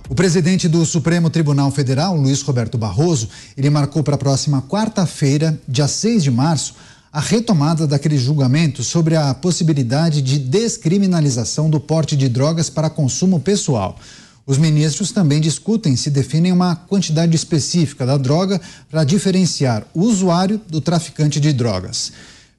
O presidente do Supremo Tribunal Federal, Luiz Roberto Barroso, ele marcou para a próxima quarta-feira, dia 6 de março, a retomada daquele julgamento sobre a possibilidade de descriminalização do porte de drogas para consumo pessoal. Os ministros também discutem se definem uma quantidade específica da droga para diferenciar o usuário do traficante de drogas.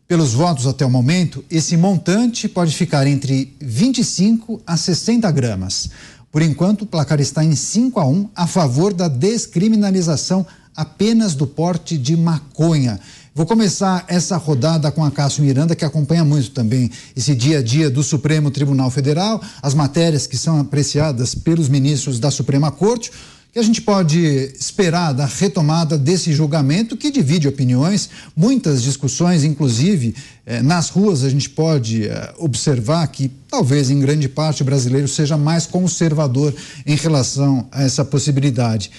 Pelos votos até o momento, esse montante pode ficar entre 25 a 60 gramas. Por enquanto, o placar está em 5-1 a favor da descriminalização apenas do porte de maconha. Vou começar essa rodada com a Cássio Miranda, que acompanha muito também esse dia a dia do Supremo Tribunal Federal, as matérias que são apreciadas pelos ministros da Suprema Corte. Que a gente pode esperar da retomada desse julgamento que divide opiniões, muitas discussões, inclusive nas ruas a gente pode observar que talvez em grande parte o brasileiro seja mais conservador em relação a essa possibilidade.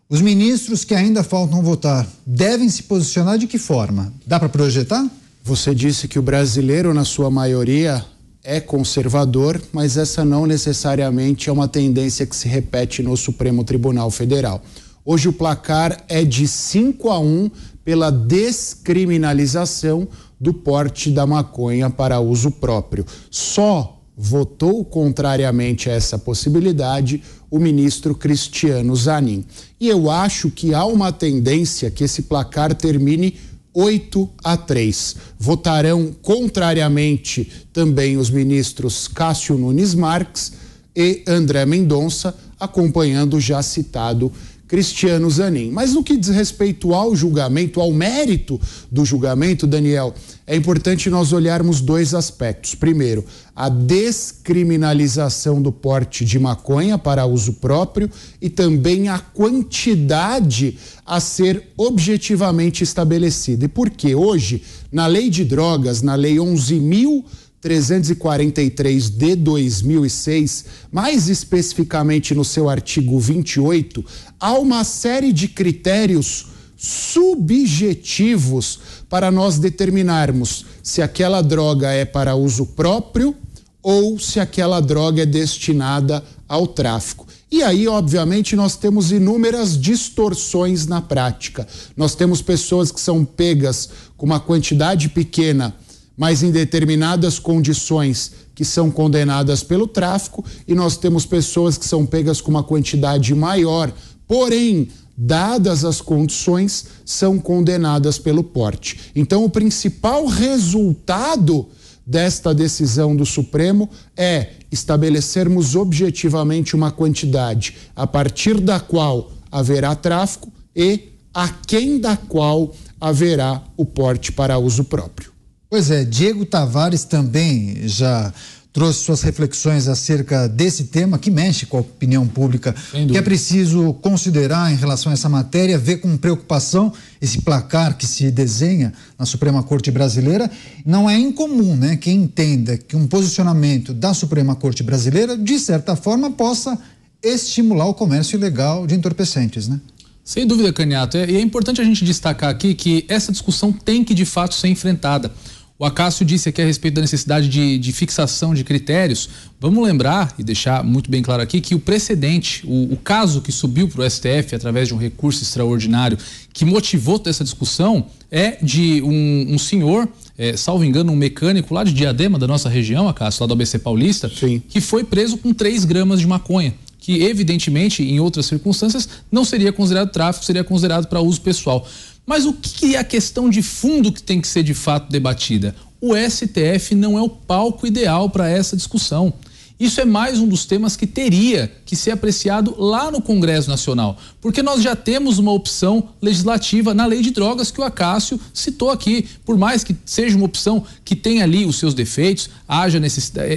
Os ministros que ainda faltam votar devem se posicionar de que forma? Dá para projetar? Você disse que o brasileiro, na sua maioria, é conservador, mas essa não necessariamente é uma tendência que se repete no Supremo Tribunal Federal. Hoje o placar é de 5-1 pela descriminalização do porte da maconha para uso próprio. Só votou contrariamente a essa possibilidade o ministro Cristiano Zanin. E eu acho que há uma tendência que esse placar termine 8-3. Votarão contrariamente também os ministros Cássio Nunes Marques e André Mendonça, acompanhando o já citado Cristiano Zanin. Mas no que diz respeito ao julgamento, ao mérito do julgamento, Daniel, é importante nós olharmos dois aspectos. Primeiro, a descriminalização do porte de maconha para uso próprio e também a quantidade a ser objetivamente estabelecida. E por quê? Hoje, na lei de drogas, na lei 11.343 de 2006, mais especificamente no seu artigo 28, há uma série de critérios subjetivos para nós determinarmos se aquela droga é para uso próprio ou se aquela droga é destinada ao tráfico. E aí, obviamente, nós temos inúmeras distorções na prática. Nós temos pessoas que são pegas com uma quantidade pequena, mas em determinadas condições que são condenadas pelo tráfico, e nós temos pessoas que são pegas com uma quantidade maior, porém, dadas as condições, são condenadas pelo porte. Então, o principal resultado desta decisão do Supremo é estabelecermos objetivamente uma quantidade a partir da qual haverá tráfico e aquém da qual haverá o porte para uso próprio. Pois é, Diego Tavares também já trouxe suas reflexões acerca desse tema que mexe com a opinião pública, que é preciso considerar em relação a essa matéria, ver com preocupação esse placar que se desenha na Suprema Corte Brasileira. Não é incomum, né, que entenda que um posicionamento da Suprema Corte Brasileira, de certa forma, possa estimular o comércio ilegal de entorpecentes, né? Sem dúvida, Caniato. E é importante a gente destacar aqui que essa discussão tem que, de fato, ser enfrentada. O Acácio disse aqui a respeito da necessidade de fixação de critérios. Vamos lembrar e deixar muito bem claro aqui que o precedente, o caso que subiu para o STF através de um recurso extraordinário que motivou toda essa discussão é de um senhor, salvo engano, um mecânico lá de Diadema, da nossa região, Acácio, lá do ABC Paulista, sim, que foi preso com 3 gramas de maconha, que evidentemente em outras circunstâncias não seria considerado tráfico, seria considerado para uso pessoal. Mas o que é a questão de fundo que tem que ser de fato debatida? O STF não é o palco ideal para essa discussão. Isso é mais um dos temas que teria que ser apreciado lá no Congresso Nacional, porque nós já temos uma opção legislativa na lei de drogas que o Acácio citou aqui. Por mais que seja uma opção que tenha ali os seus defeitos,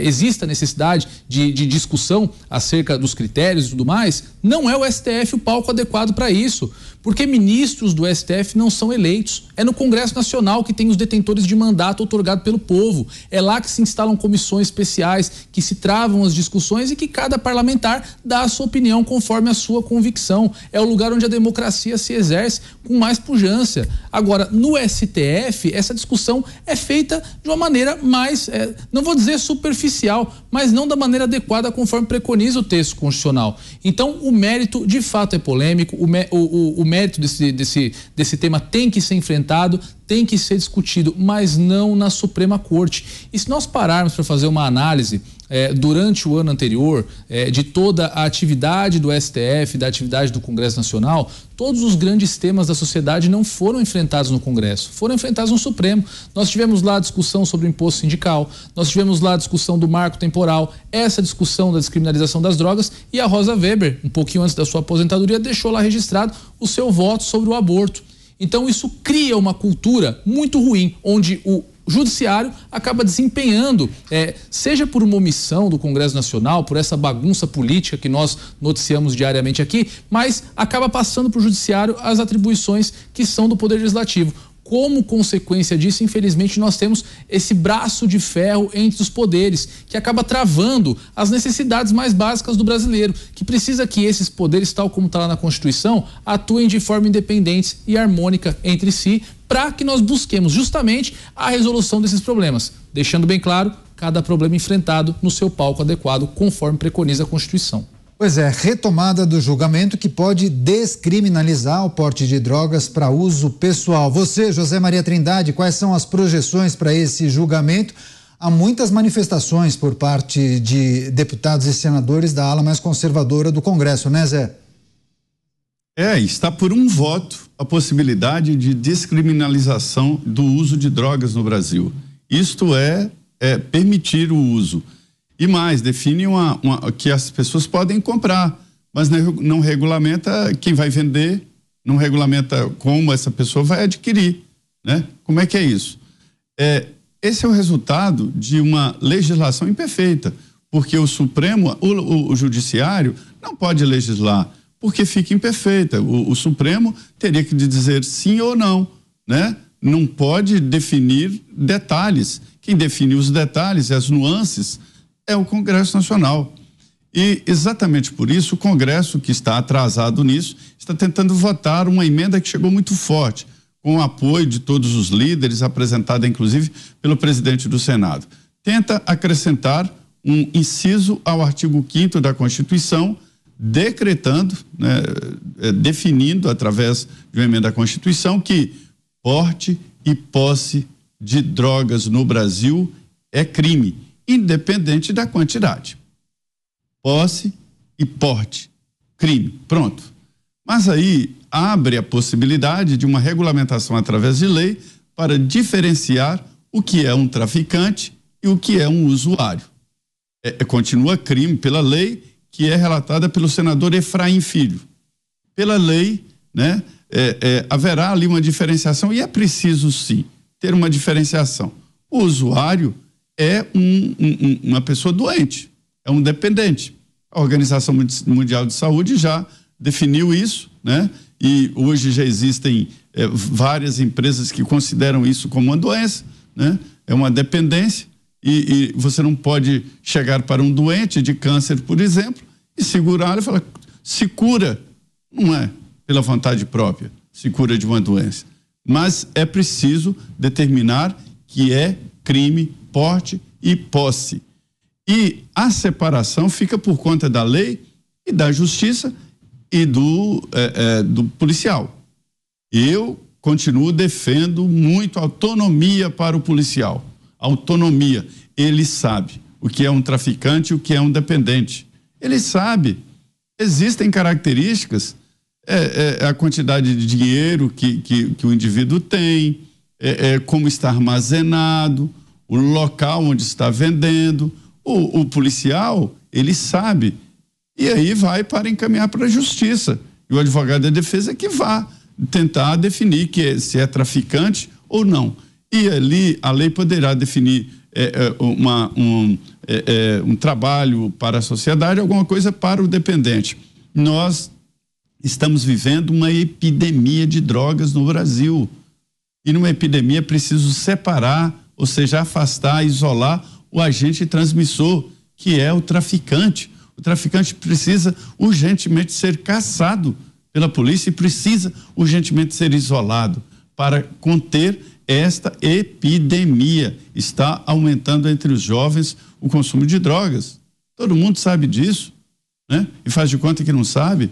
exista necessidade de discussão acerca dos critérios e tudo mais, não é o STF o palco adequado para isso, porque ministros do STF não são eleitos. É no Congresso Nacional que tem os detentores de mandato otorgado pelo povo. É lá que se instalam comissões especiais, que se travam travam as discussões e que cada parlamentar dá a sua opinião conforme a sua convicção. É o lugar onde a democracia se exerce com mais pujança. Agora, no STF, essa discussão é feita de uma maneira mais, não vou dizer superficial, mas não da maneira adequada conforme preconiza o texto constitucional. Então, o mérito de fato é polêmico, o mérito desse tema tem que ser enfrentado, tem que ser discutido, mas não na Suprema Corte. E se nós pararmos para fazer uma análise durante o ano anterior de toda a atividade do STF, da atividade do Congresso Nacional, todos os grandes temas da sociedade não foram enfrentados no Congresso, foram enfrentados no Supremo. Nós tivemos lá a discussão sobre o imposto sindical, nós tivemos lá a discussão do marco temporal, essa discussão da descriminalização das drogas, e a Rosa Weber, um pouquinho antes da sua aposentadoria, deixou lá registrado o seu voto sobre o aborto. Então isso cria uma cultura muito ruim, onde o judiciário acaba desempenhando, seja por uma omissão do Congresso Nacional, por essa bagunça política que nós noticiamos diariamente aqui, mas acaba passando para o judiciário as atribuições que são do Poder Legislativo. Como consequência disso, infelizmente, nós temos esse braço de ferro entre os poderes, que acaba travando as necessidades mais básicas do brasileiro, que precisa que esses poderes, tal como está lá na Constituição, atuem de forma independente e harmônica entre si, para que nós busquemos justamente a resolução desses problemas, deixando bem claro cada problema enfrentado no seu palco adequado, conforme preconiza a Constituição. Pois é, retomada do julgamento que pode descriminalizar o porte de drogas para uso pessoal. Você, José Maria Trindade, quais são as projeções para esse julgamento? Há muitas manifestações por parte de deputados e senadores da ala mais conservadora do Congresso, né, Zé? Está por um voto a possibilidade de descriminalização do uso de drogas no Brasil. Isto é permitir o uso. E mais, define que as pessoas podem comprar, mas não regulamenta quem vai vender, não regulamenta como essa pessoa vai adquirir, né? Como é que é isso? Esse é o resultado de uma legislação imperfeita, porque o Supremo, o Judiciário não pode legislar, porque fica imperfeita. O Supremo teria que dizer sim ou não, né? Não pode definir detalhes. Quem define os detalhes e as nuances é o Congresso Nacional. E exatamente por isso o Congresso, que está atrasado nisso, está tentando votar uma emenda que chegou muito forte, com o apoio de todos os líderes, apresentada inclusive pelo presidente do Senado. Tenta acrescentar um inciso ao artigo 5º da Constituição, decretando, né, definindo através de uma emenda à Constituição que porte e posse de drogas no Brasil é crime, independente da quantidade. Posse e porte, crime, pronto. Mas aí abre a possibilidade de uma regulamentação através de lei para diferenciar o que é um traficante e o que é um usuário. Continua crime pela lei que é relatada pelo senador Efraim Filho. Pela lei, né, haverá ali uma diferenciação e é preciso sim ter uma diferenciação. O usuário é uma pessoa doente, é um dependente. A Organização Mundial de Saúde já definiu isso, né? E hoje já existem várias empresas que consideram isso como uma doença, né? É uma dependência e você não pode chegar para um doente de câncer, por exemplo, e segurar e falar, se cura. Não é pela vontade própria, se cura de uma doença. Mas é preciso determinar que é crime, porte e posse. E a separação fica por conta da lei e da justiça e do policial. Eu continuo defendo muito autonomia para o policial. Autonomia. Ele sabe o que é um traficante e o que é um dependente. Ele sabe. Existem características, a quantidade de dinheiro que o indivíduo tem, como está armazenado, o local onde está vendendo. O policial, ele sabe. E aí vai para encaminhar para a justiça. E o advogado da defesa que vá tentar definir se é traficante ou não. E ali a lei poderá definir um trabalho para a sociedade, alguma coisa para o dependente. Nós estamos vivendo uma epidemia de drogas no Brasil. E numa epidemia é preciso separar, ou seja, afastar, isolar o agente transmissor, que é o traficante. O traficante precisa urgentemente ser caçado pela polícia e precisa urgentemente ser isolado para conter esta epidemia. Está aumentando entre os jovens o consumo de drogas. Todo mundo sabe disso, né? E faz de conta que não sabe.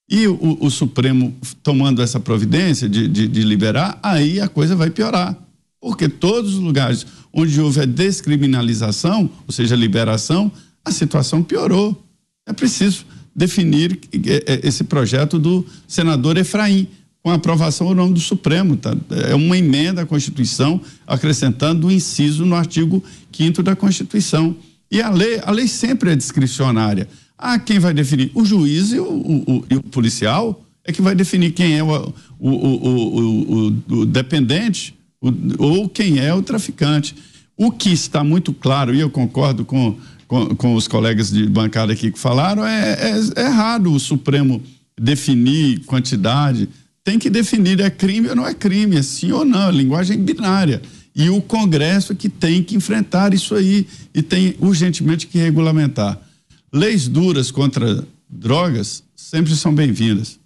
E o Supremo tomando essa providência de liberar, aí a coisa vai piorar. Porque todos os lugares onde houve a descriminalização, ou seja, a liberação, a situação piorou. É preciso definir esse projeto do senador Efraim, com a aprovação ou não do Supremo. Tá? É uma emenda à Constituição, acrescentando um inciso no artigo 5º da Constituição. E a lei sempre é discricionária. Quem vai definir? O juiz e o policial é que vai definir quem é o dependente ou quem é o traficante. O que está muito claro, e eu concordo com os colegas de bancada aqui que falaram, é errado o Supremo definir quantidade. Tem que definir, é crime ou não é crime, é sim ou não, é linguagem binária. E o Congresso que tem que enfrentar isso aí e tem urgentemente que regulamentar. Leis duras contra drogas sempre são bem-vindas.